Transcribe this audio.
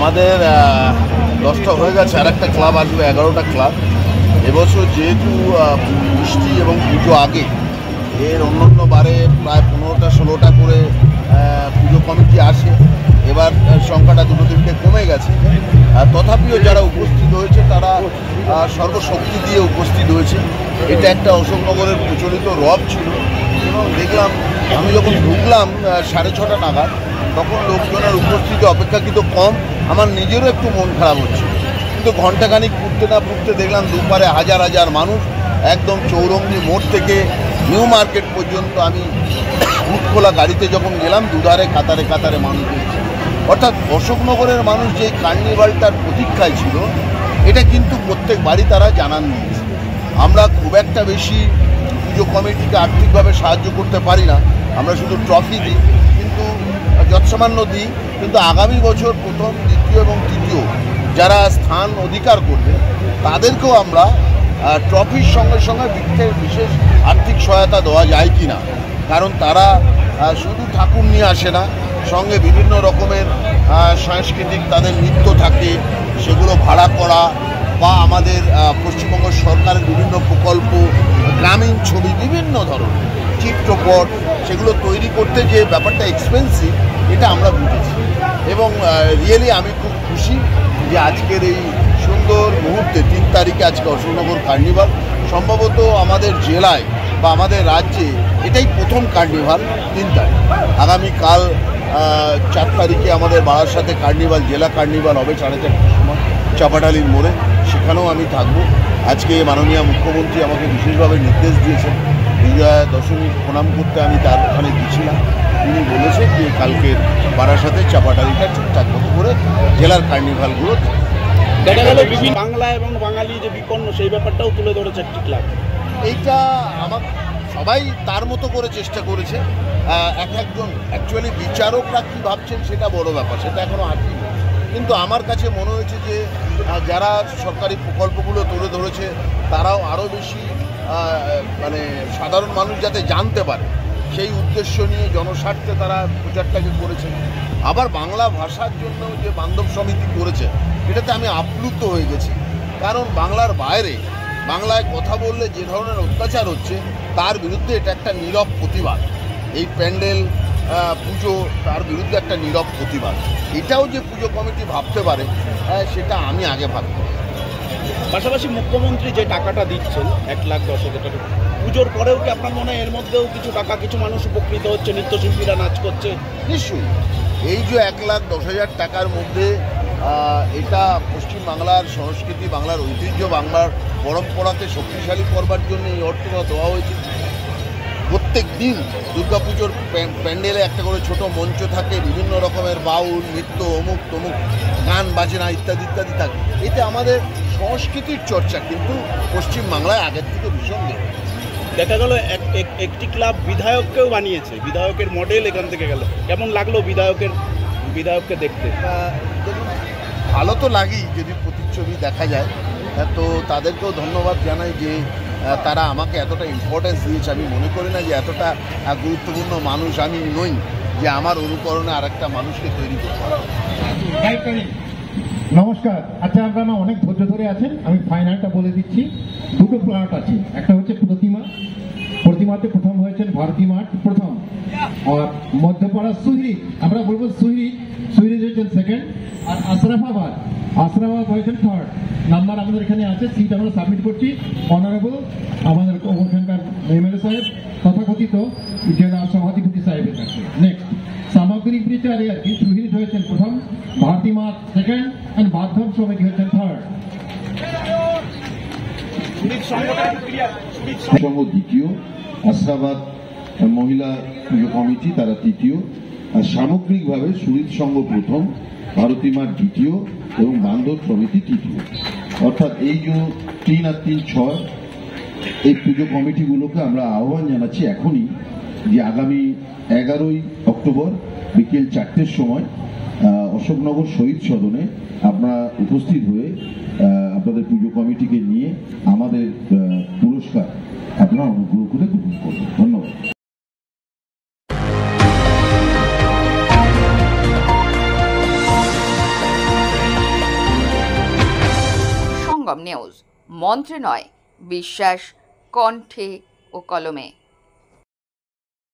আমাদের 10টা হয়ে গেছে, আর একটা ক্লাব আসবে, 11টা ক্লাব। এবছর যেহেতু বৃষ্টি এবং পুজো আগে, এর অন্য বারে প্রায় 15টা 16টা করে পুজো কমিটি আসে। এবার সংখ্যাটা 2-3টে কমে গেছে। তথাপিও যারা উপস্থিত হয়েছে তারা সর্বশক্তি দিয়ে উপস্থিত হয়েছে। এটা একটা অশোকনগরের প্রচলিত রব ছিল এবং দেখলাম আমি যখন ঢুকলাম 6:30 নাগাদ, তখন লোকজনের উপস্থিতি অপেক্ষাকৃত কম। আমার নিজেরও একটু মন খারাপ হচ্ছে, কিন্তু ঘণ্টাখানিক ফুটতে না ফুটতে দেখলাম দুপারে হাজার হাজার মানুষ। একদম চৌরঙ্গি মোড় থেকে নিউ মার্কেট পর্যন্ত আমি খোলা গাড়িতে যখন গেলাম, দুধারে কাতারে কাতারে মানুষ দেখছি। অর্থাৎ অশোকনগরের মানুষ যে কার্নিভালটার প্রতীক্ষায় ছিল, এটা কিন্তু প্রত্যেক বাড়ি তারা জানান দিয়েছে। আমরা খুব একটা বেশি পুজো কমিটিকে আর্থিকভাবে সাহায্য করতে পারি না, আমরা শুধু ট্রফি দিই, কিন্তু যৎসামান্য দিই। কিন্তু আগামী বছর প্রথম, দ্বিতীয় এবং তৃতীয় যারা স্থান অধিকার করবে, তাদেরকেও আমরা ট্রফির সঙ্গে সঙ্গে বিশেষ আর্থিক সহায়তা দেওয়া যায় কি না। কারণ তারা শুধু ঠাকুর নিয়ে আসে না, সঙ্গে বিভিন্ন রকমের সাংস্কৃতিক তাদের নৃত্য থাকে, সেগুলো ভাড়া করা বা আমাদের পশ্চিমবঙ্গ সরকারের বিভিন্ন প্রকল্প, গ্রামীণ ছবি, বিভিন্ন ধরনের চিত্রপট, সেগুলো তৈরি করতে যে ব্যাপারটা এক্সপেন্সিভ, এটা আমরা বুঝেছি। এবং রিয়েলি আমি খুব খুশি যে আজকের এই সুন্দর মুহূর্তে 3 তারিখে আজকে অশোকনগর কার্নিভাল, সম্ভবত আমাদের জেলায় বা আমাদের রাজ্যে এটাই প্রথম কার্নিভাল। 3 তারিখ, আগামীকাল 4 তারিখে আমাদের বারাসাতে কার্নিভাল, জেলা কার্নিভাল হবে 4:30টার সময় চাপাডালির মোড়ে, সেখানেও আমি থাকবো। আজকে মাননীয় মুখ্যমন্ত্রী আমাকে বিশেষভাবে নির্দেশ দিয়েছেন, বিজয়া দশমী প্রণাম করতে আমি তার ওখানে গিয়েছিলাম। তিনি বলেছেন যে কালকের বারাসাতে চাপাডালিটা ঠিকঠাক মতো করে জেলার কার্নিভালগুলো দেখা গেল বিভিন্ন বাংলা এবং বাঙালি যে বিপন্ন, সেই ব্যাপারটাও তুলে ধরেছে একটি ক্লাব। এইটা আমার সবাই তার মতো করে চেষ্টা করেছে। একজন অ্যাকচুয়ালি বিচারকরা কী ভাবছেন সেটা বড় ব্যাপার, সেটা এখনও আসেনি। কিন্তু আমার কাছে মনে হয়েছে যে যারা সরকারি প্রকল্পগুলো তুলে ধরেছে, তারাও আরও বেশি মানে সাধারণ মানুষ যাতে জানতে পারে, সেই উদ্দেশ্য নিয়ে জনস্বার্থে তারা প্রচারটাকে করেছে। আবার বাংলা ভাষার জন্য যে বান্ধব সমিতি করেছে, এটাতে আমি আপ্লুত হয়ে গেছি। কারণ বাংলার বাইরে বাংলায় কথা বললে যে ধরনের অত্যাচার হচ্ছে, তার বিরুদ্ধে এটা একটা নীরব প্রতিবাদ। এই প্যান্ডেল পুজো, তার বিরুদ্ধে একটা নীরব প্রতিবাদ। এটাও যে পুজো কমিটি ভাবতে পারে, সেটা আমি আগে ভাবতে। পাশাপাশি মুখ্যমন্ত্রী যে টাকাটা দিচ্ছেন 1,10,000 টাকা, পুজোর পরেও কি আপনার মনে হয় এর মধ্যেও কিছু টাকা কিছু মানুষ উপকৃত হচ্ছে, নৃত্যশিল্পীরা নাচ করছে? নিশ্চয়ই এই যে 1,10,000 টাকার মধ্যে এটা পশ্চিমবাংলার সংস্কৃতি, বাংলার ঐতিহ্য, বাংলার পরম্পরাকে শক্তিশালী করবার জন্য এই অর্থটা দেওয়া হয়েছে। প্রত্যেক দিন দুর্গাপুজোর প্যান্ডেলে একটা করে ছোট মঞ্চ থাকে, বিভিন্ন রকমের বাউল নৃত্য, অমুক তমুক, গান বাজনা ইত্যাদি ইত্যাদি থাকে। এতে আমাদের সংস্কৃতির চর্চা কিন্তু পশ্চিমবাংলায় আগের থেকে ভীষণ বেড়ে। দেখা গেল একটি ক্লাব বিধায়ককেও বানিয়েছে, বিধায়কের মডেল এখান থেকে গেল। কেমন লাগলো বিধায়ককে দেখতে? দেখুন, ভালো তো লাগেই যদি প্রতিচ্ছবি দেখা যায়। তো তাদেরকেও ধন্যবাদ জানাই যে তারা আমাকে এতটা ইম্পর্টেন্স দিয়েছে। আমি মনে করি না যে এতটা গুরুত্বপূর্ণ মানুষ আমি নই যে আমার অনুকরণে আরেকটা মানুষকে তৈরি করতে হবে। নমস্কার। আচ্ছা, আপনারা অনেক ধৈর্য ধরে আছেন, আমি ফাইনালটা বলে দিচ্ছি। দুটো প্লট আছে, একটা হচ্ছে প্রতিমাতে প্রথম হয়েছেন ভারতী মাঠ প্রথম, আর মধ্যপাড়া সুহৃদ, আমরা বলবো সুহৃদ হয়েছেন সেকেন্ড, আর আশরাফাবাদ হয়েছেন থার্ড। নাম্বার আমাদের এখানে আছে, সিট আমরা সাবমিট করছি। অনারেবল আমাদের ওখানকার এমএলএ সাহেব, তথাকথিত জেলা সভাধিপতি সাহেবের কাছে। নেক্সট সামগ্রিক বিচারে আর কি, সুহৃদ হয়েছেন প্রথম, ভারতী মাঠ সেকেন্ড, অ্যান্ড মাধ্যম সমিতি হয়েছেন থার্ড। সংঘ দ্বিতীয়, আশরাবাদ মহিলা পুজো কমিটি তারা তৃতীয়, আর সামগ্রিকভাবে সুরিত সংঘ প্রথম, ভারতী মাঠ দ্বিতীয় এবং বান্ধব সমিতি তৃতীয়। অর্থাৎ এই যে 3 আর 3 6 এই পুজো কমিটিগুলোকে আমরা আহ্বান জানাচ্ছি এখনই যে আগামী 11ই অক্টোবর বিকেল 4টের সময় অশোকনগর শহীদ সদনে আপনারা উপস্থিত হয়ে আপনাদের পুজো কমিটিকে নিয়ে আমাদের পুরস্কার আপনারা অনুগ্রহ করে গ্রহণ করবেন। ধন্যবাদ। নিউজ, মন্ত্রে নয় বিশ্বাস, কণ্ঠে ও কলমে।